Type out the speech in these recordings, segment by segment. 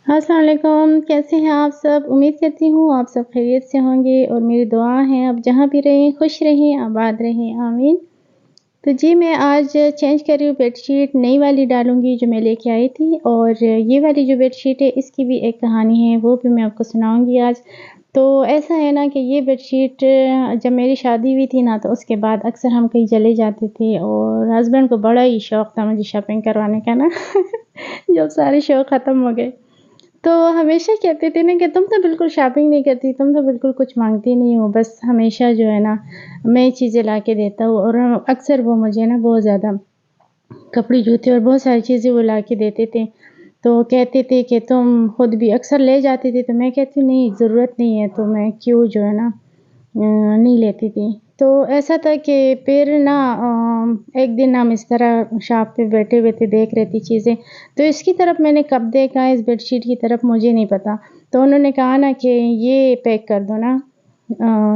السلام علیکم، کیسے ہیں آپ سب؟ امید کرتی ہوں آپ سب خیریت سے ہوں گے اور میری دعا ہے آپ جہاں بھی رہیں خوش رہیں، آباد رہیں، آمین۔ تو جی میں آج چینج کر رہی ہوں، بیڈ شیٹ نئی والی ڈالوں گی جو میں لے کے آئی تھی، اور یہ والی جو بیڈ شیٹ ہے اس کی بھی ایک کہانی ہے، وہ بھی میں آپ کو سناؤں گی آج۔ تو ایسا ہے نا کہ یہ بیڈ شیٹ جب میری شادی ہوئی تھی نا، تو اس کے بعد اکثر ہم کہیں چلے جاتے تھے اور ہسبینڈ کو بڑا ہی شوق تھا مجھے شاپنگ کروانے کا نا جب سارے شوق ختم ہو گئے تو ہمیشہ کہتے تھے نا کہ تم تو بالکل شاپنگ نہیں کرتی، تم تو بالکل کچھ مانگتی نہیں ہو، بس ہمیشہ جو ہے نا میں چیزیں لا کے دیتا ہوں، اور اکثر وہ مجھے نا بہت زیادہ کپڑے جوتے اور بہت ساری چیزیں وہ لا کے دیتے تھے۔ تو کہتے تھے کہ تم خود بھی اکثر لے جاتی تھی، تو میں کہتی ہوں نہیں ضرورت نہیں ہے، تو میں کیوں جو ہے نا نہیں لیتی تھی۔ تو ایسا تھا کہ پھر نا ایک دن ہم اس طرح شاپ پہ بیٹھے ہوئے تھے، دیکھ رہے تھی چیزیں، تو اس کی طرف میں نے کب دیکھا اس بیڈ شیٹ کی طرف مجھے نہیں پتا، تو انہوں نے کہا نا کہ یہ پیک کر دو نا،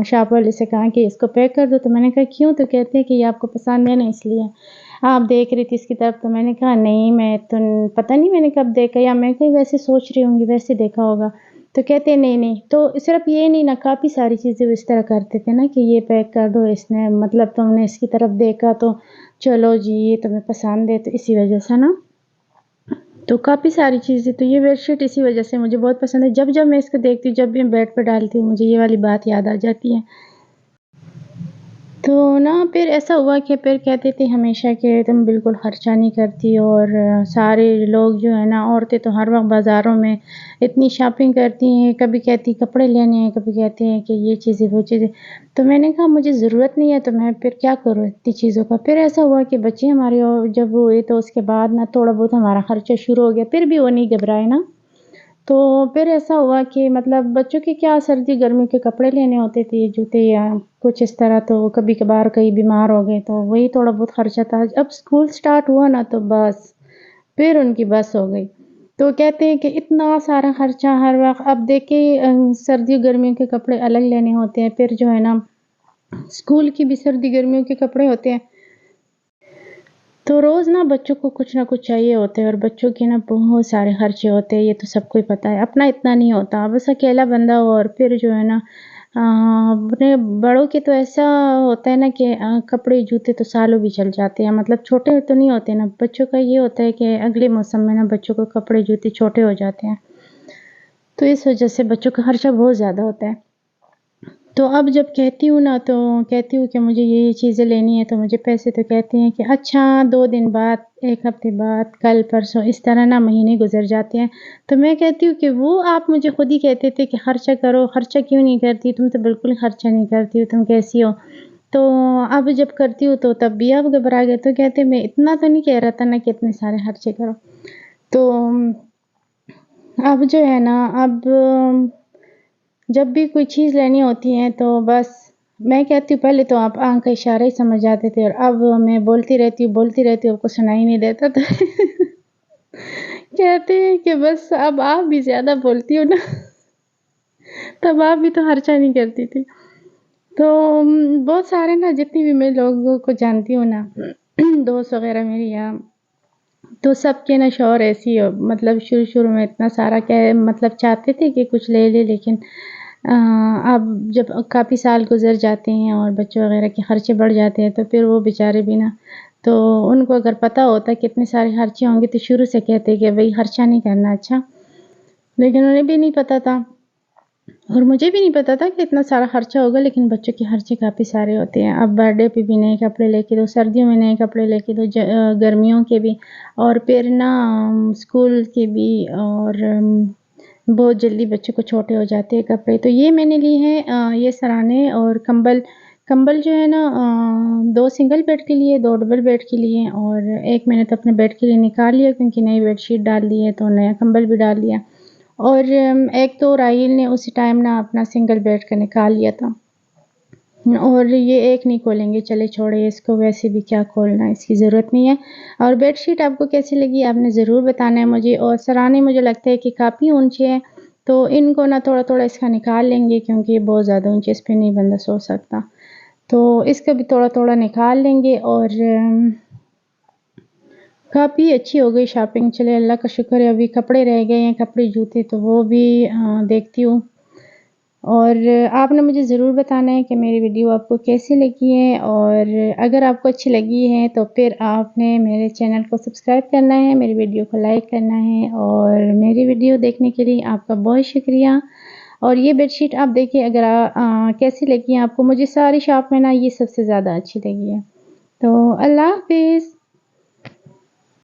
شاپ والے سے کہا کہ اس کو پیک کر دو، تو میں نے کہا کیوں؟ تو کہتے ہیں کہ یہ آپ کو پسند ہے نا اس لیے آپ دیکھ رہی تھی اس کی طرف، تو میں نے کہا نہیں میں تو پتہ نہیں میں نے کب دیکھا، یا میں کہیں ویسے سوچ رہی ہوں گی ویسے دیکھا ہوگا، تو کہتے نہیں نہیں، تو صرف یہ نہیں نا کافی ساری چیزیں وہ اس طرح کرتے تھے نا کہ یہ پیک کر دو، اس نے مطلب تم نے اس کی طرف دیکھا تو چلو جی یہ تمہیں پسند ہے، تو اسی وجہ سے نا تو کافی ساری چیزیں، تو یہ بیڈ شیٹ اسی وجہ سے مجھے بہت پسند ہے، جب میں اس کو دیکھتی ہوں، جب بھی میں بیڈ پہ ڈالتی ہوں مجھے یہ والی بات یاد آ جاتی ہے۔ تو نا پھر ایسا ہوا کہ پھر کہتے تھے ہمیشہ کہ تم بالکل خرچہ نہیں کرتی، اور سارے لوگ جو ہے نا عورتیں تو ہر وقت بازاروں میں اتنی شاپنگ کرتی ہیں، کبھی کہتی کپڑے لینے ہیں، کبھی کہتے ہیں کہ یہ چیزیں وہ چیزیں، تو میں نے کہا مجھے ضرورت نہیں ہے، تو میں پھر کیا کروں اتنی چیزوں کا۔ پھر ایسا ہوا کہ بچے ہمارے جب ہوئے تو اس کے بعد نا تھوڑا بہت ہمارا خرچہ شروع ہو گیا، پھر بھی وہ نہیں گھبرائے نا، تو پھر ایسا ہوا کہ مطلب بچوں کے کیا سردی گرمی کے کپڑے لینے ہوتے تھے، جوتے یا کچھ اس طرح، تو کبھی کبھار کہیں بیمار ہو گئے تو وہی تھوڑا بہت خرچہ تھا۔ اب سکول سٹارٹ ہوا نا تو بس پھر ان کی بس ہو گئی، تو کہتے ہیں کہ اتنا سارا خرچہ ہر وقت، اب دیکھیں سردی گرمیوں کے کپڑے الگ لینے ہوتے ہیں، پھر جو ہے نا سکول کی بھی سردی گرمیوں کے کپڑے ہوتے ہیں، تو روز نا بچوں کو کچھ نہ کچھ چاہیے ہوتے ہیں، اور بچوں کے نا بہت سارے خرچے ہوتے ہیں، یہ تو سب کو ہی پتہ ہے، اپنا اتنا نہیں ہوتا، بس اکیلا بندہ ہو، اور پھر جو ہے نا اپنے بڑوں کے تو ایسا ہوتا ہے نا کہ کپڑے جوتے تو سالوں بھی چل جاتے ہیں، مطلب چھوٹے تو نہیں ہوتے نا، بچوں کا یہ ہوتا ہے کہ اگلے موسم میں نا بچوں کو کپڑے جوتے چھوٹے ہو جاتے ہیں، تو اس وجہ سے بچوں کا خرچہ بہت زیادہ ہوتا ہے۔ تو اب جب کہتی ہوں نا تو کہتی ہوں کہ مجھے یہ چیزیں لینی ہے، تو مجھے پیسے، تو کہتے ہیں کہ اچھا 2 دن بعد، 1 ہفتے بعد، کل پرسوں، اس طرح نا مہینے گزر جاتے ہیں، تو میں کہتی ہوں کہ وہ آپ مجھے خود ہی کہتے تھے کہ خرچہ کرو، خرچہ کیوں نہیں کرتی، تم تو بالکل خرچہ نہیں کرتی ہو، تم کیسی ہو؟ تو اب جب کرتی ہوں تو تب بھی آپ گھبرا گئے، تو کہتے میں اتنا تو نہیں کہہ رہا تھا نا کہ اتنے سارے خرچے کرو۔ تو اب جو ہے نا اب جب بھی کوئی چیز لینی ہوتی ہے تو بس میں کہتی ہوں، پہلے تو آپ آنکھ کا اشارہ ہی سمجھ جاتے تھے، اور اب میں بولتی رہتی ہوں آپ کو سنائی نہیں دیتا، تو کہتے ہیں کہ بس اب آپ بھی زیادہ بولتی ہو نا، تب آپ بھی تو خرچہ نہیں کرتی تھی۔ تو بہت سارے نا جتنی بھی میں لوگوں کو جانتی ہوں نا دوست وغیرہ میری، تو سب کے نا شوہر ایسی ہو، مطلب شروع میں اتنا سارا مطلب چاہتے تھے کہ کچھ لے لے، لیکن اب جب کافی سال گزر جاتے ہیں اور بچوں وغیرہ کے خرچے بڑھ جاتے ہیں، تو پھر وہ بیچارے بھی نا، تو ان کو اگر پتہ ہوتا کہ اتنے سارے خرچے ہوں گے تو شروع سے کہتے کہ بھئی خرچہ نہیں کرنا، اچھا، لیکن انہیں بھی نہیں پتہ تھا اور مجھے بھی نہیں پتا تھا کہ اتنا سارا خرچہ ہوگا، لیکن بچوں کے خرچے کافی سارے ہوتے ہیں، اب برتھ ڈے پہ بھی نئے کپڑے لے کے دو، سردیوں میں نئے کپڑے لے کے دو، گرمیوں کے بھی، اور پھر نا اسکول کے بھی، اور بہت جلدی بچوں کو چھوٹے ہو جاتے ہیں کپڑے، تو یہ میں نے لی ہیں یہ سرانے اور کمبل جو ہے نا 2 سنگل بیڈ کے لیے، 2 ڈبل بیڈ کے لیے، اور ایک میں نے تو اپنے بیڈ کے لیے نکال لیا کیونکہ نئی بیڈ شیٹ ڈال دی ہے، تو نیا کمبل بھی ڈال لیا، اور ایک تو راحیل نے اسی ٹائم نا اپنا سنگل بیڈ کا نکال لیا تھا، اور یہ ایک نہیں کھولیں گے، چلے چھوڑے اس کو، ویسے بھی کیا کھولنا، اس کی ضرورت نہیں ہے۔ اور بیڈ شیٹ آپ کو کیسی لگی آپ نے ضرور بتانا ہے مجھے، اور سرانے مجھے لگتا ہے کہ کافی اونچے ہیں، تو ان کو نا تھوڑا تھوڑا اس کا نکال لیں گے کیونکہ یہ بہت زیادہ اونچے، اس پہ نہیں بندہ سو سکتا، تو اس کا بھی تھوڑا تھوڑا نکال لیں گے، اور کافی اچھی ہو گئی شاپنگ. چلے اللہ کا شکر ہے. ابھی کپڑے رہ گئے ہیں، کپڑے جوتے، تو وہ بھی دیکھتی ہوں. اور آپ نے مجھے ضرور بتانا ہے کہ میری ویڈیو آپ کو کیسی لگی ہے، اور اگر آپ کو اچھی لگی ہے تو پھر آپ نے میرے چینل کو سبسکرائب کرنا ہے، میری ویڈیو کو لائک کرنا ہے، اور میری ویڈیو دیکھنے کے لیے آپ کا بہت شکریہ. اور یہ بیڈ شیٹ آپ دیکھیے اگر کیسی لگی ہے آپ کو. مجھے ساری شاپ میں نا یہ سب سے زیادہ اچھی لگی ہے. تو اللہ حافظ.